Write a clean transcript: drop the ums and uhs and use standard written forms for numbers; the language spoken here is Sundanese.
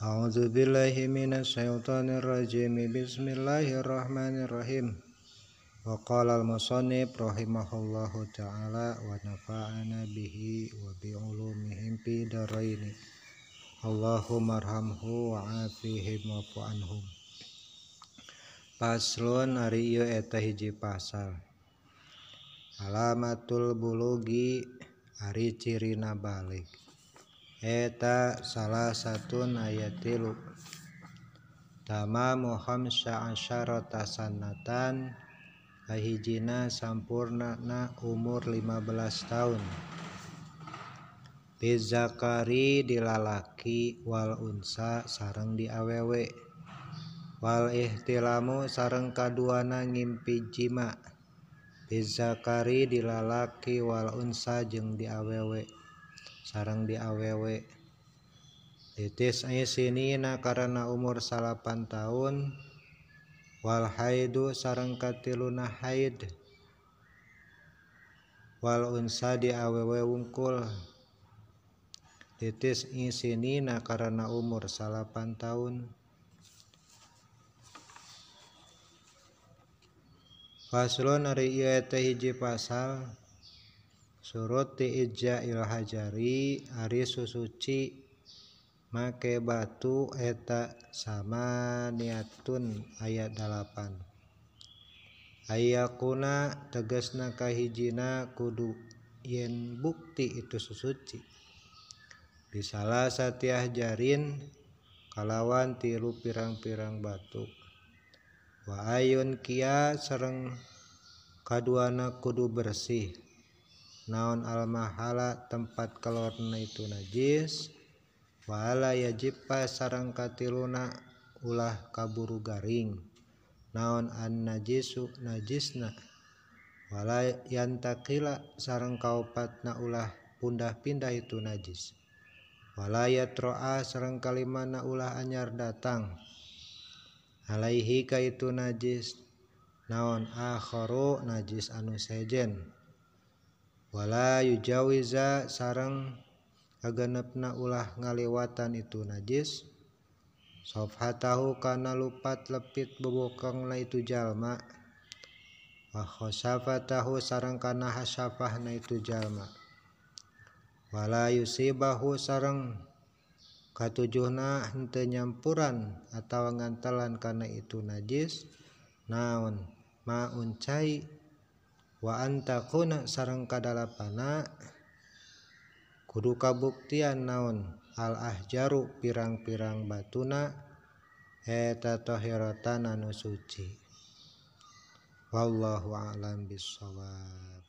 A'udzu billahi minasy syaithanir rajim. Bismillahirrahmanirrahim. Wa qala al-musannif rahimahullahu ta'ala wa nafa'ana bihi wa bi ulumihim fi daraini. Allahumma arhamhu wa afihim wa anhum. Paslon ari ieu eta hiji pasal. Alamatul bulugi ari cirina balik. Eta salah satu ayat 3. Tamamu khamsa asyarata sanatan, kahijina sampurnana umur 15 tahun. Bizakari di lalaki wal unsa sareng di awewe. Wal ihtilamu sareng kaduana ngimpi jima. Bizakari di lalaki wal unsa jeung di awewe sareng di awewe. Litis sinina karena umur 8 tahun. Wal haidu sareng katiluna haid. Wal unsa di awewe wungkul. Litis sinina karena umur 8 tahun. Faslun ari ieu eta hiji pasal. Surut ti'ija'il hajari ari susuci make batu eta sama niatun ayat 8. Ayakuna tegasna kahijina kudu yen bukti itu susuci. Bisalah satiah jarin kalawan tilu pirang-pirang batu. Wa ayun kia sareng kaduana kudu bersih. Naon al-mahala tempat kalorna itu najis. Wa ala yajibpa sareng katiluna ulah kaburu garing. Naon an najisu najisna. Wala yantakila sareng kaopatna ulah pundah-pindah itu najis. Wala yatro'a sareng kalimana ulah anyar datang. Alaihi ka itu najis. Naon akharu najis anu sejen. Wala yujawiza sareng kagenepna ulah ngaliwatan itu najis. Sofhatahu kana lupat lepit bobokangna itu jalma. Wa khosafatahu sareng kana hasyafahna itu jalma. Wala yusibahu sareng katujuhna henteu nyampuran atawa ngantalan kana itu najis. Naon maun cai. Wa antakuna sareng kadalapana kudu kabuktian naon al ahjaru pirang-pirang batuna eta tahiratan anu suci. Wallahu a'lam bishawab.